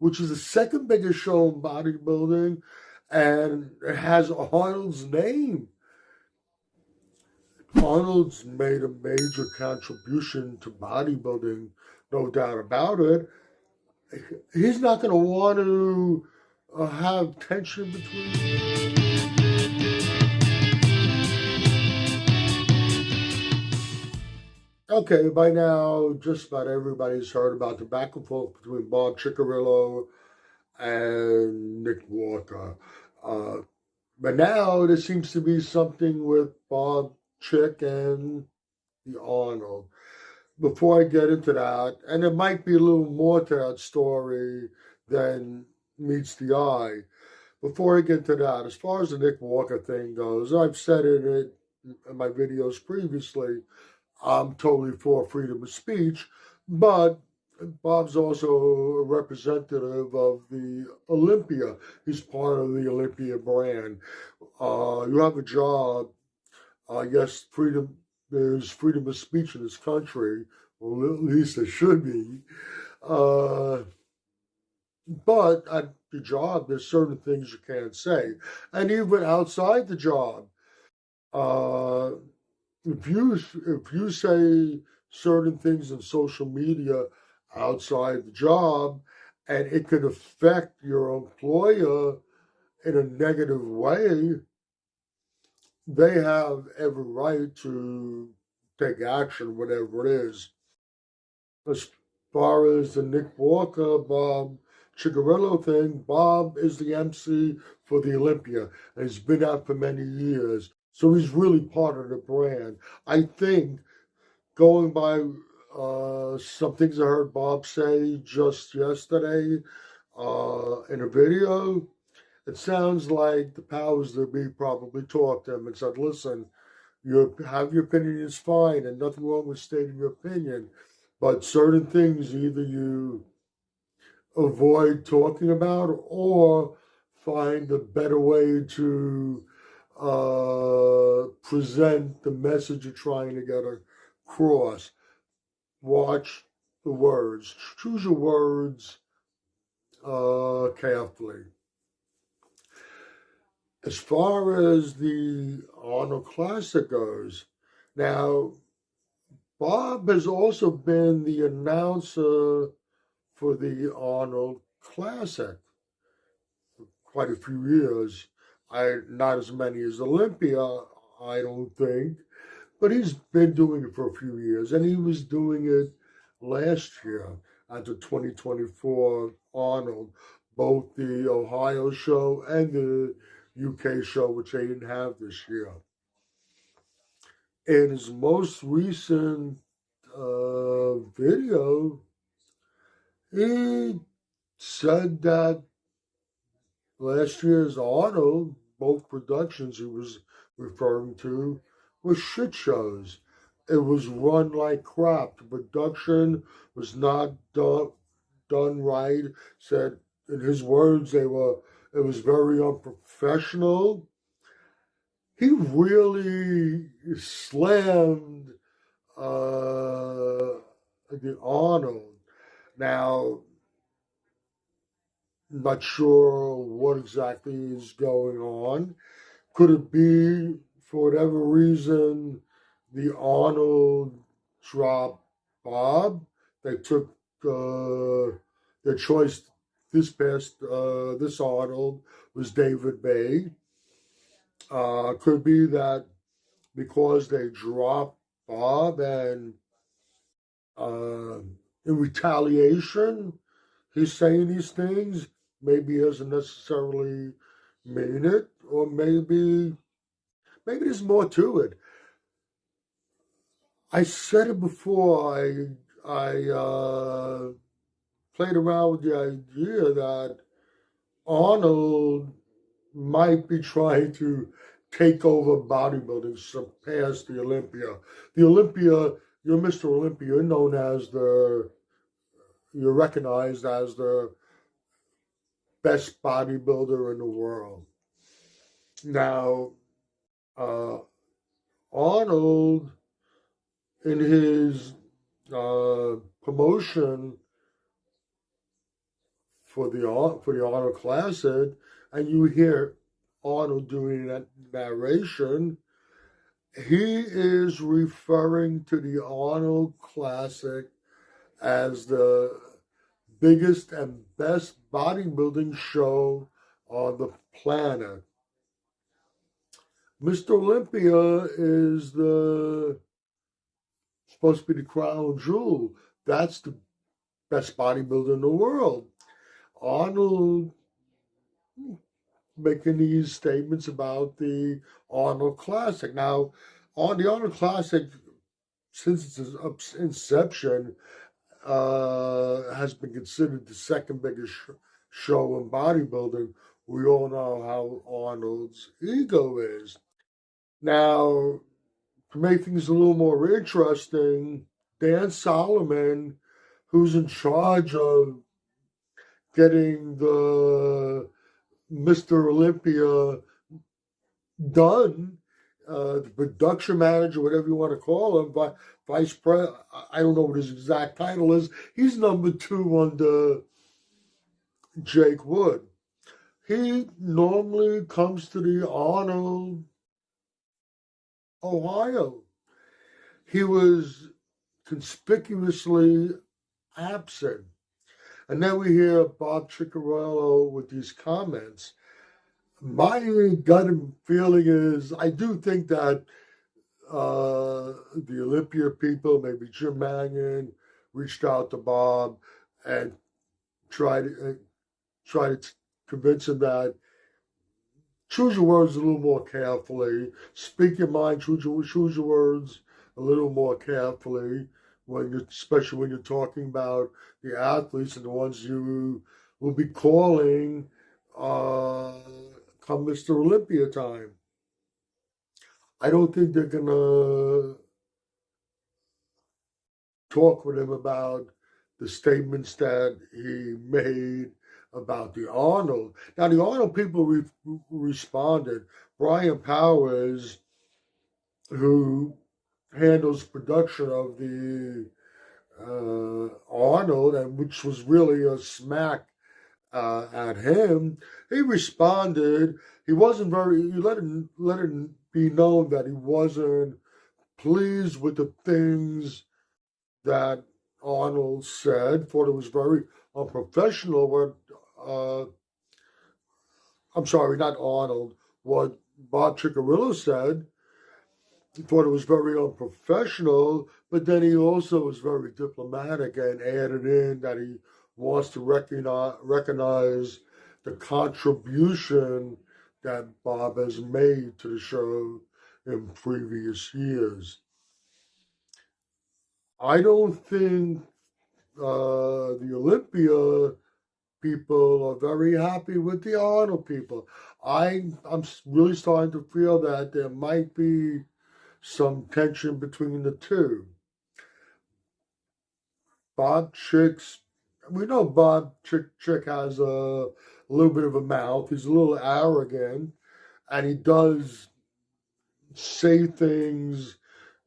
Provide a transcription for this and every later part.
which is the second biggest show in bodybuilding, and it has Arnold's name. Arnold's made a major contribution to bodybuilding, no doubt about it. He's not going to want to have tension between. Okay, by now, just about everybody's heard about the back and forth between Bob CICHERILLO and Nick Walker. But now there seems to be something with Bob Chick and the Arnold. Before I get into that, and there might be a little more to that story than meets the eye. Before I get to that, as far as the Nick Walker thing goes, I've said it in my videos previously, I'm totally for freedom of speech, but Bob's also a representative of the Olympia. He's part of the Olympia brand. You have a job. Yes, there's freedom of speech in this country, or at least there should be. But at the job, there's certain things you can't say. And even outside the job, if you say certain things in social media outside the job, and it could affect your employer in a negative way, they have every right to take action, whatever it is. As far as the Nick Walker, Bob CICHERILLO thing, Bob is the MC for the Olympia, and he's been out for many years. So he's really part of the brand. I think, going by some things I heard Bob say just yesterday in a video, it sounds like the powers that be probably talked to him and said, listen, you have your opinion is fine and nothing wrong with stating your opinion, but certain things either you avoid talking about or find a better way to present the message you're trying to get across. Watch the words. Choose your words carefully. As far as the Arnold Classic goes, now, Bob has also been the announcer for the Arnold Classic for quite a few years. Not as many as Olympia, I don't think, but he's been doing it for a few years, and he was doing it last year at the 2024 Arnold, both the Ohio show and the UK show, which they didn't have this year. In his most recent video, he said that last year's Arnold, both productions he was referring to, were shit shows. It was run like crap. The production was not done right. Said, in his words, it was very unprofessional. He really slammed the Arnold. Now, not sure what exactly is going on. Could it be, for whatever reason, the Arnold dropped Bob? They took their choice this Arnold was David Bay. Could be that because they dropped Bob and in retaliation, he's saying these things. Maybe he doesn't necessarily mean it, or maybe there's more to it. I said it before. I played around with the idea that Arnold might be trying to take over bodybuilding, surpass the Olympia. The Olympia, you're Mr. Olympia, you're recognized as the best bodybuilder in the world. Now, Arnold, in his promotion for the Arnold Classic, and you hear Arnold doing that narration, he is referring to the Arnold Classic as the biggest and best bodybuilding show on the planet. Mr. Olympia is the supposed to be the crown jewel. That's the best bodybuilder in the world. Arnold making these statements about the Arnold Classic. Now, on the Arnold Classic, since its inception, has been considered the second biggest show in bodybuilding. We all know how Arnold's ego is. Now, to make things a little more interesting, Dan Solomon, who's in charge of getting the Mr. Olympia done, the production manager, whatever you want to call him, vice president, I don't know what his exact title is. He's number 2 under Jake Wood. He normally comes to the Arnold, Ohio. He was conspicuously absent. And then we hear Bob Cicherillo with these comments. My gut feeling is, I do think that the Olympia people, maybe Jim Mannion, reached out to Bob and tried to convince him that choose your words a little more carefully, speak your mind, choose your words a little more carefully, especially when you're talking about the athletes and the ones you will be calling come Mr. Olympia time. I don't think they're going to talk with him about the statements that he made about the Arnold. Now, the Arnold people responded. Brian Powers, who handles production of the Arnold, and which was really a smack at him, he responded. He wasn't he let it be known that he wasn't pleased with the things that Arnold said, thought it was very unprofessional. I'm sorry, not Arnold, what Bob Cicherillo said. He thought it was very unprofessional, but then he also was very diplomatic and added in that he wants to recognize the contribution that Bob has made to the show in previous years. I don't think the Olympia people are very happy with the Arnold people. I'm really starting to feel that there might be some tension between the two. Bob Chick's, we know Bob Chick has a little bit of a mouth. He's a little arrogant, and he does say things.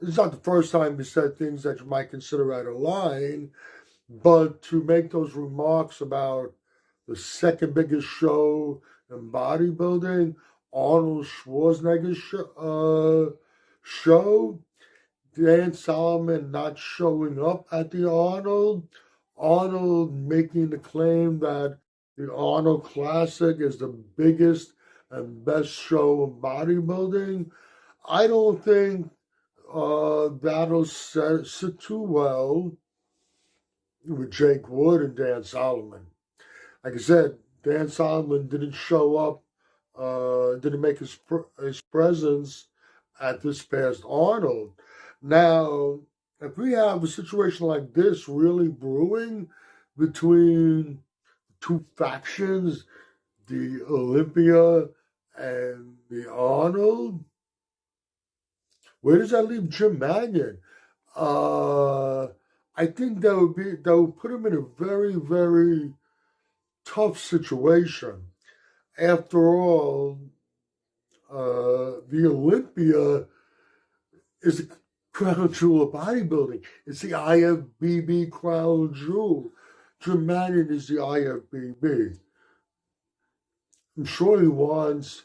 It's not the first time he said things that you might consider out of line, but to make those remarks about the second biggest show in bodybuilding, Arnold Schwarzenegger's show, Dan Solomon not showing up at the Arnold making the claim that the Arnold Classic is the biggest and best show in bodybuilding. I don't think that'll sit too well with Jake Wood and Dan Solomon. Like I said, Dan Solomon didn't show up, didn't make his presence at this past Arnold. Now, if we have a situation like this really brewing between two factions, the Olympia and the Arnold, where does that leave Jim Mannion? I think that would put him in a very, very tough situation. After all, the Olympia is a crown jewel of bodybuilding. It's the IFBB crown jewel. Jim Mannion is the IFBB. I'm sure he wants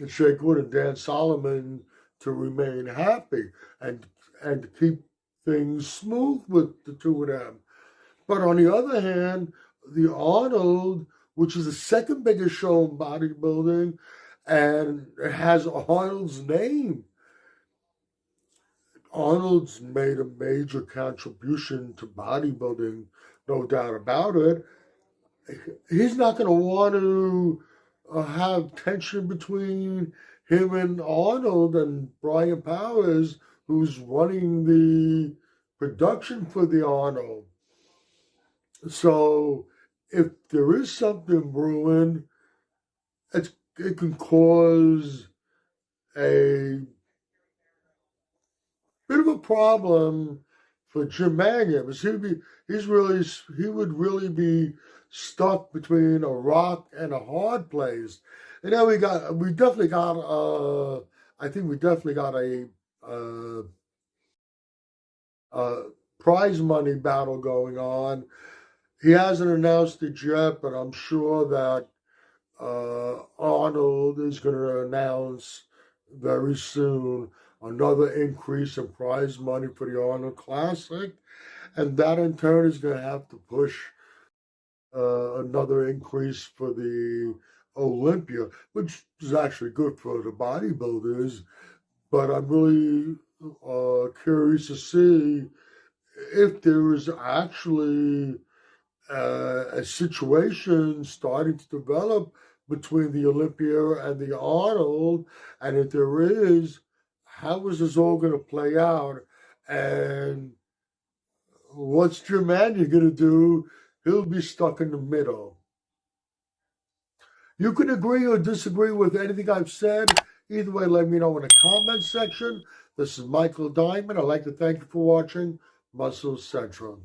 Jake Wood and Dan Solomon to remain happy and to keep things smooth with the two of them. But on the other hand, the Arnold, which is the second biggest show in bodybuilding, and it has Arnold's name. Arnold's made a major contribution to bodybuilding, no doubt about it. He's not going to want to have tension between him and Arnold and Brian Powers, who's running the production for the Arnold. So if there is something brewing, it can cause a bit of a problem for Jim Mannion, because he would really be stuck between a rock and a hard place. And then we definitely got a prize money battle going on. He hasn't announced it yet, but I'm sure that Arnold is going to announce very soon another increase in prize money for the Arnold Classic, and that in turn is going to have to push another increase for the Olympia, which is actually good for the bodybuilders. But I'm really curious to see if there is actually a situation starting to develop between the Olympia and the Arnold, and if there is, how is this all going to play out? And what's Jim Mannion going to do? He'll be stuck in the middle. You can agree or disagree with anything I've said. Either way, let me know in the comment section. This is Michael Diamond. I'd like to thank you for watching Muscle Central.